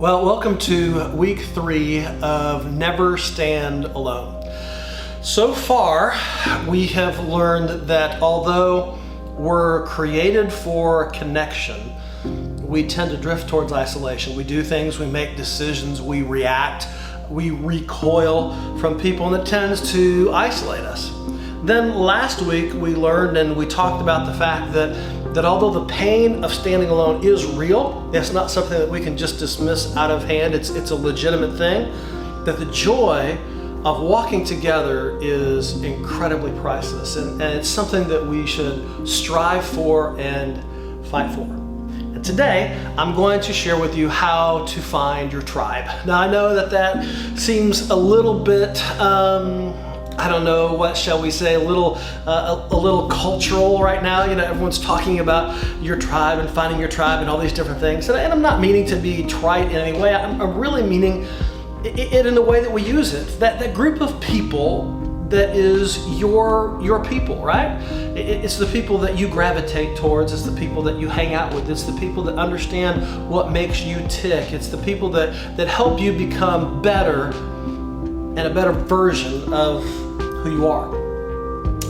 Well, welcome to week 3 of Never Stand Alone. So far, we have learned that although we're created for connection, we tend to drift towards isolation. We do things, we make decisions, we react, we recoil from people, and it tends to isolate us. Then last week we learned and we talked about the fact that although the pain of standing alone is real, it's not something that we can just dismiss out of hand, it's a legitimate thing, that the joy of walking together is incredibly priceless, and it's something that we should strive for and fight for. And today, I'm going to share with you how to find your tribe. Now, I know that seems a little bit, I don't know, what shall we say, a little cultural right now. You know, everyone's talking about your tribe and finding your tribe and all these different things. And I'm not meaning to be trite in any way. I'm really meaning it in the way that we use it. That group of people that is your people, right? It's the people that you gravitate towards. It's the people that you hang out with. It's the people that understand what makes you tick. It's the people that help you become better and a better version of who you are.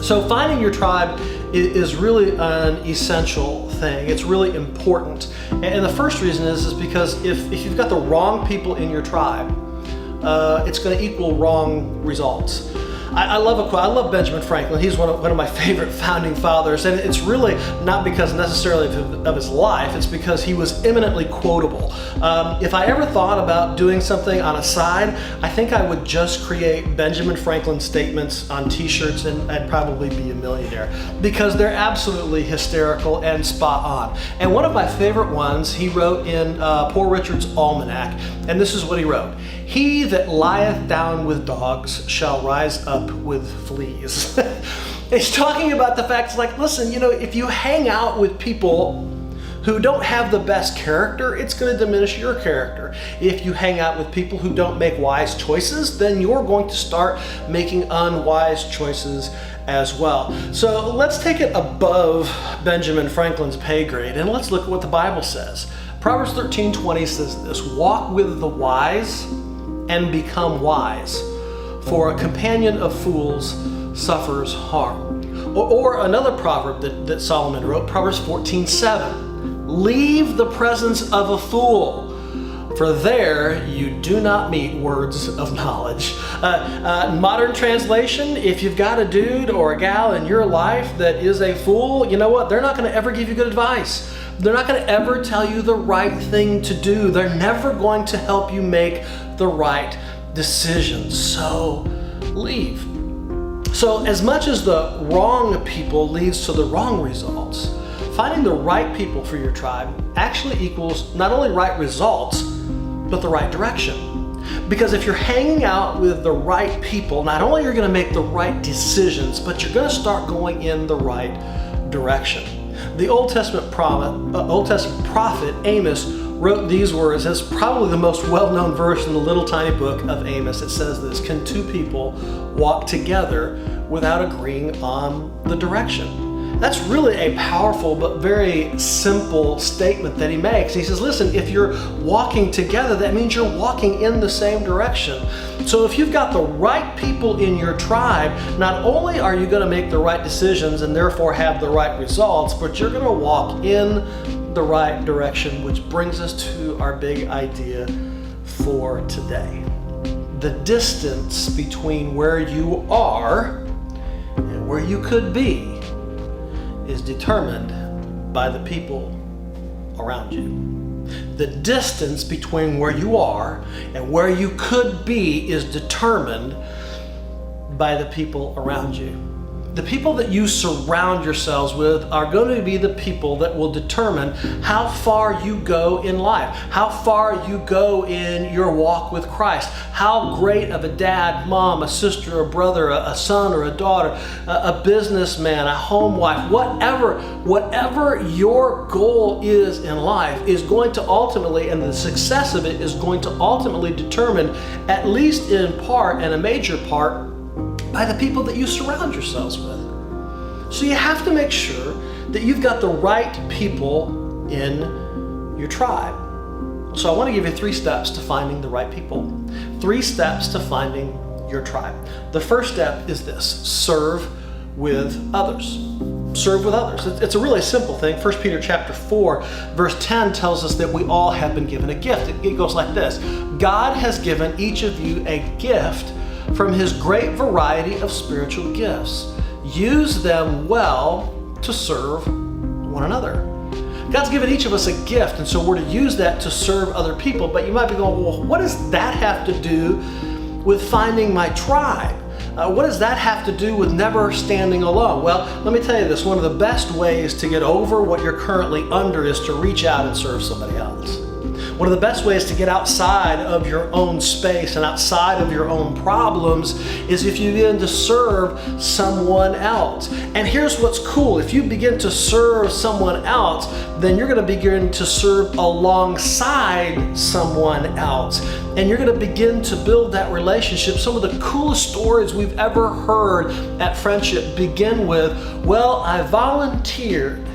So finding your tribe is really an essential thing. It's really important. And the first reason is because if you've got the wrong people in your tribe, it's going to equal wrong results. I love a quote. I love Benjamin Franklin. He's one of my favorite founding fathers, and it's really not because necessarily of his life. It's because he was eminently quotable. If I ever thought about doing something on a side, I think I would just create Benjamin Franklin statements on t-shirts, and I'd probably be a millionaire because they're absolutely hysterical and spot on. And one of my favorite ones he wrote in Poor Richard's Almanac, and this is what he wrote: "He that lieth down with dogs shall rise up with fleas." It's talking about the fact, like, listen, if you hang out with people who don't have the best character, it's going to diminish your character. If you hang out with people who don't make wise choices, then you're going to start making unwise choices as well. So let's take it above Benjamin Franklin's pay grade and let's look at what the Bible says. Proverbs 13:20 says this: "Walk with the wise and become wise, for a companion of fools suffers harm." Or another proverb that Solomon wrote, Proverbs 14:7, "Leave the presence of a fool, for there you do not meet words of knowledge." Modern translation: if you've got a dude or a gal in your life that is a fool, you know what? They're not going to ever give you good advice. They're not going to ever tell you the right thing to do. They're never going to help you make the right decisions. So leave. So as much as the wrong people leads to the wrong results, finding the right people for your tribe actually equals not only right results, but the right direction. Because if you're hanging out with the right people, not only are you going to make the right decisions, but you're going to start going in the right direction. The Old Testament prophet Amos wrote these words. It's probably the most well-known verse in the little tiny book of Amos. It says this: "Can two people walk together without agreeing on the direction?" That's really a powerful but very simple statement that he makes. He says, listen, if you're walking together, that means you're walking in the same direction. So if you've got the right people in your tribe, not only are you going to make the right decisions and therefore have the right results, but you're going to walk in the right direction, which brings us to our big idea for today. The distance between where you are and where you could be is determined by the people around you. The distance between where you are and where you could be is determined by the people around you. The people that you surround yourselves with are going to be the people that will determine how far you go in life, how far you go in your walk with Christ, how great of a dad, mom, a sister, a brother, a son or a daughter, a businessman, a home wife, whatever your goal is in life is going to ultimately, and the success of it is going to ultimately determine, at least in part and a major part, by the people that you surround yourselves with. So you have to make sure that you've got the right people in your tribe. So I want to give you 3 steps to finding the right people. 3 steps to finding your tribe. The first step is this: serve with others. Serve with others. It's a really simple thing. 1 Peter chapter 4, verse 10 tells us that we all have been given a gift. It goes like this: God has given each of you a gift from his great variety of spiritual gifts. Use them well to serve one another. God's given each of us a gift, and so we're to use that to serve other people. But you might be going, well, what does that have to do with finding my tribe? What does that have to do with never standing alone? Well, let me tell you this. One of the best ways to get over what you're currently under is to reach out and serve somebody else. One of the best ways to get outside of your own space and outside of your own problems is if you begin to serve someone else. And here's what's cool. If you begin to serve someone else, then you're going to begin to serve alongside someone else. And you're going to begin to build that relationship. Some of the coolest stories we've ever heard at Friendship begin with, well, I volunteered.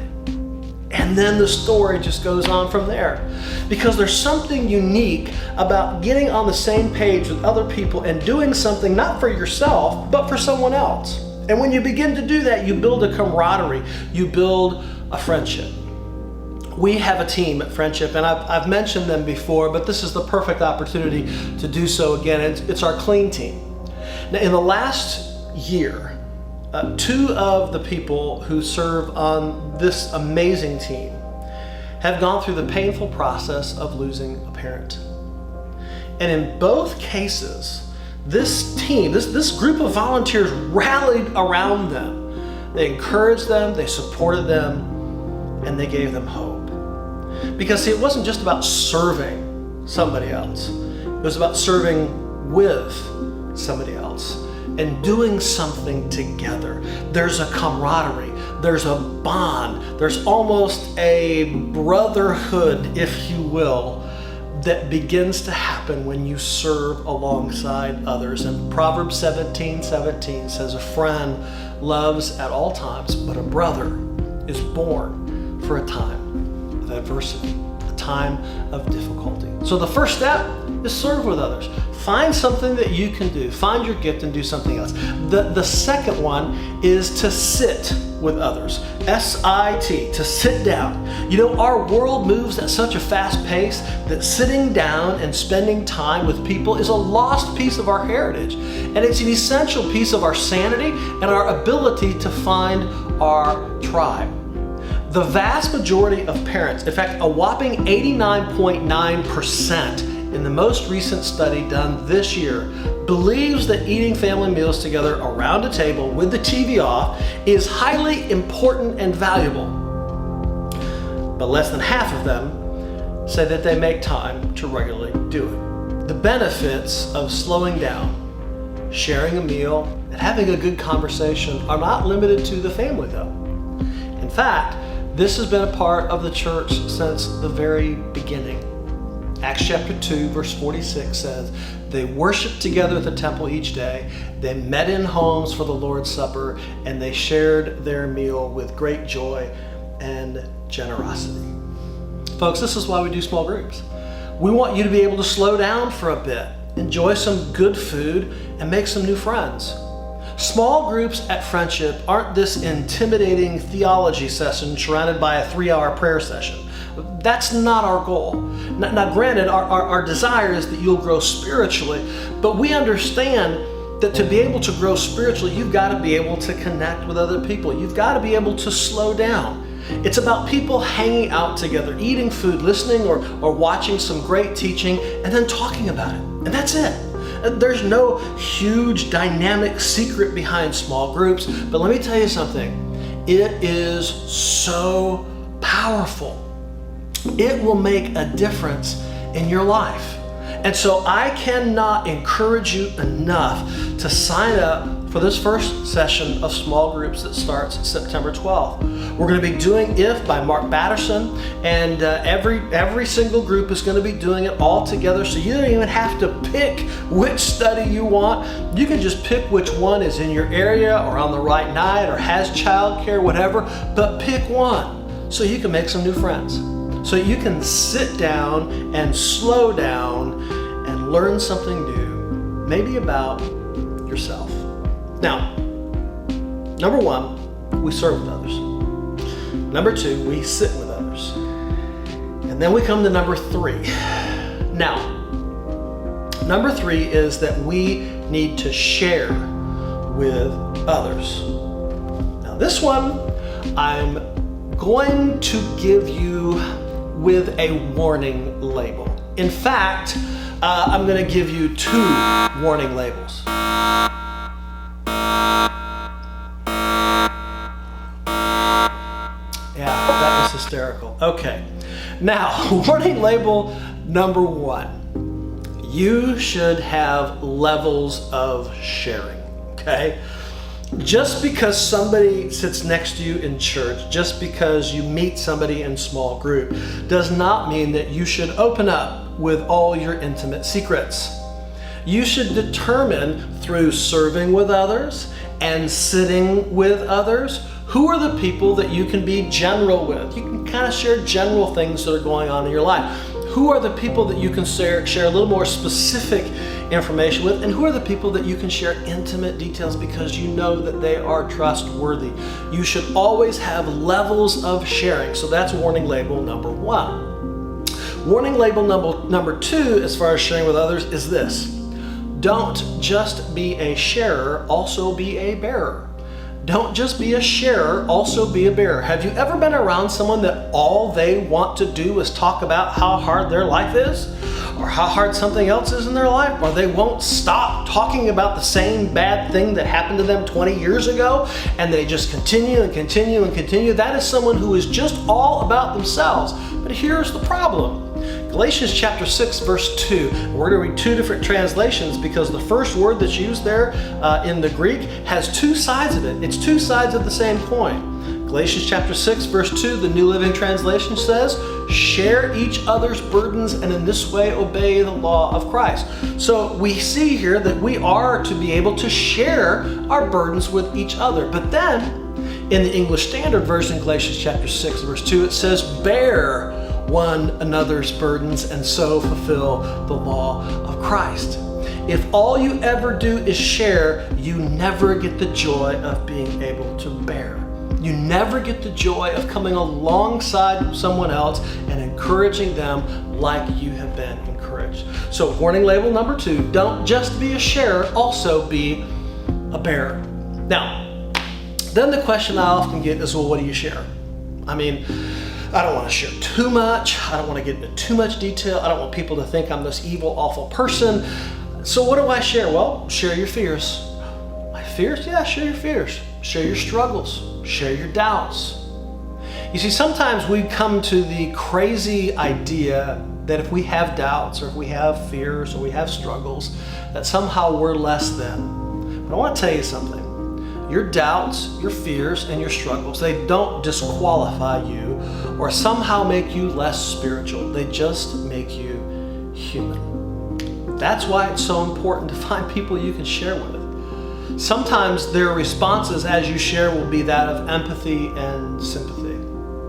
And then the story just goes on from there. Because there's something unique about getting on the same page with other people and doing something not for yourself, but for someone else. And when you begin to do that, you build a camaraderie, you build a friendship. We have a team at Friendship, and I've mentioned them before, but this is the perfect opportunity to do so again. It's our clean team. Now, in the last year, 2 of the people who serve on this amazing team have gone through the painful process of losing a parent. And in both cases, this team, this group of volunteers rallied around them. They encouraged them, they supported them, and they gave them hope. Because see, it wasn't just about serving somebody else. It was about serving with somebody else and doing something together. There's a camaraderie, there's a bond, there's almost a brotherhood, if you will, that begins to happen when you serve alongside others. And Proverbs 17:17 says, a friend loves at all times, but a brother is born for a time of adversity, a time of difficulty. So the first step is serve with others. Find something that you can do. Find your gift and do something else. The second one is to sit with others. S-I-T, to sit down. You know, our world moves at such a fast pace that sitting down and spending time with people is a lost piece of our heritage. And it's an essential piece of our sanity and our ability to find our tribe. The vast majority of parents, in fact, a whopping 89.9%, in the most recent study done this year, believes that eating family meals together around a table with the TV off is highly important and valuable. But less than half of them say that they make time to regularly do it. The benefits of slowing down, sharing a meal, and having a good conversation are not limited to the family, though. In fact, this has been a part of the church since the very beginning. Acts chapter 2, verse 46 says, they worshiped together at the temple each day, they met in homes for the Lord's Supper, and they shared their meal with great joy and generosity. Folks, this is why we do small groups. We want you to be able to slow down for a bit, enjoy some good food, and make some new friends. Small groups at Friendship aren't this intimidating theology session surrounded by a 3-hour prayer session. That's not our goal. Now granted, our desire is that you'll grow spiritually, but we understand that to be able to grow spiritually, you've got to be able to connect with other people. You've got to be able to slow down. It's about people hanging out together, eating food, listening or watching some great teaching, and then talking about it. And that's it. There's no huge dynamic secret behind small groups, but let me tell you something. It is so powerful. It will make a difference in your life. And so I cannot encourage you enough to sign up for this first session of small groups that starts September 12th. We're going to be doing If by Mark Batterson, and every single group is going to be doing it all together, so you don't even have to pick which study you want. You can just pick which one is in your area or on the right night or has childcare, whatever, but pick one so you can make some new friends. so you can sit down and slow down and learn something new, maybe about yourself. Now, number one, we serve with others. Number two, we sit with others. And then we come to number three. Now, number three is that we need to share with others. Now, this one I'm going to give you with a warning label. In fact, I'm going to give you 2 warning labels. Yeah, that was hysterical. Okay. Now, warning label number 1. You should have levels of sharing, okay? Just because somebody sits next to you in church, just because you meet somebody in small group, does not mean that you should open up with all your intimate secrets. You should determine through serving with others and sitting with others, who are the people that you can be general with. You can kind of share general things that are going on in your life. Who are the people that you can share a little more specific information with, and who are the people that you can share intimate details because you know that they are trustworthy. You should always have levels of sharing. So that's warning label number 1. Warning label number 2, as far as sharing with others, is this. Don't just be a sharer, also be a bearer. Don't just be a sharer, also be a bearer. Have you ever been around someone that all they want to do is talk about how hard their life is? Or how hard something else is in their life? Or they won't stop talking about the same bad thing that happened to them 20 years ago, and they just continue and continue and continue? That is someone who is just all about themselves. But here's the problem. Galatians chapter 6, verse 2. We're going to read 2 different translations because the first word that's used there in the Greek has 2 sides of it. It's 2 sides of the same coin. Galatians chapter 6, verse 2, the New Living Translation says, share each other's burdens and in this way obey the law of Christ. So we see here that we are to be able to share our burdens with each other. But then in the English Standard Version, Galatians chapter 6, verse 2, it says, bear one another's burdens and so fulfill the law of Christ. If all you ever do is share, you never get the joy of being able to bear. You never get the joy of coming alongside someone else and encouraging them like you have been encouraged. So warning label number 2, don't just be a sharer, also be a bearer. Now, then the question I often get is, well, what do you share? I mean, I don't want to share too much. I don't want to get into too much detail. I don't want people to think I'm this evil, awful person. So what do I share? Well, share your fears. My fears? Yeah, share your fears. Share your struggles. Share your doubts. You see, sometimes we come to the crazy idea that if we have doubts or if we have fears or we have struggles, that somehow we're less than. But I want to tell you something. Your doubts, your fears, and your struggles, they don't disqualify you or somehow make you less spiritual. They just make you human. That's why it's so important to find people you can share with. Sometimes their responses as you share will be that of empathy and sympathy.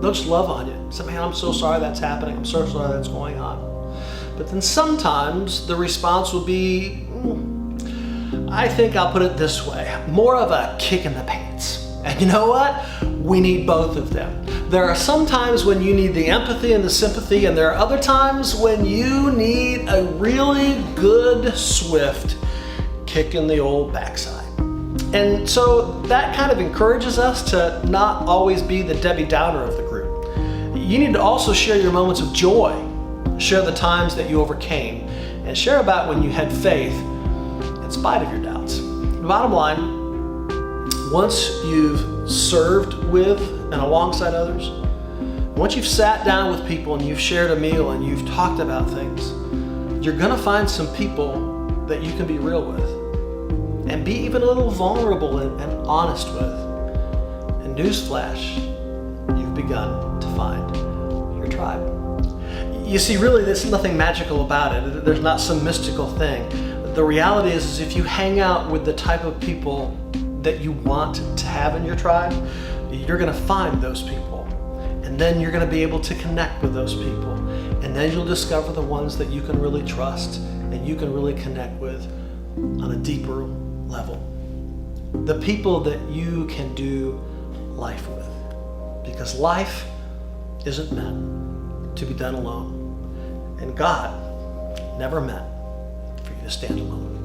They'll just love on you. Say, man, I'm so sorry that's happening. I'm so sorry that's going on. But then sometimes the response will be, I think I'll put it this way, more of a kick in the pants. And you know what? We need both of them. There are some times when you need the empathy and the sympathy, and there are other times when you need a really good, swift kick in the old backside. And so that kind of encourages us to not always be the Debbie Downer of the group. You need to also share your moments of joy, share the times that you overcame, and share about when you had faith in spite of your doubts. The bottom line, once you've served with and alongside others, once you've sat down with people and you've shared a meal and you've talked about things, you're gonna find some people that you can be real with and be even a little vulnerable and honest with. And newsflash, you've begun to find your tribe. You see, really, there's nothing magical about it. There's not some mystical thing. The reality is if you hang out with the type of people that you want to have in your tribe, you're gonna find those people. And And then you're going to be able to connect with those people. And then you'll discover the ones that you can really trust and you can really connect with on a deeper level. The people that you can do life with. Because life isn't meant to be done alone. And God never meant for you to stand alone.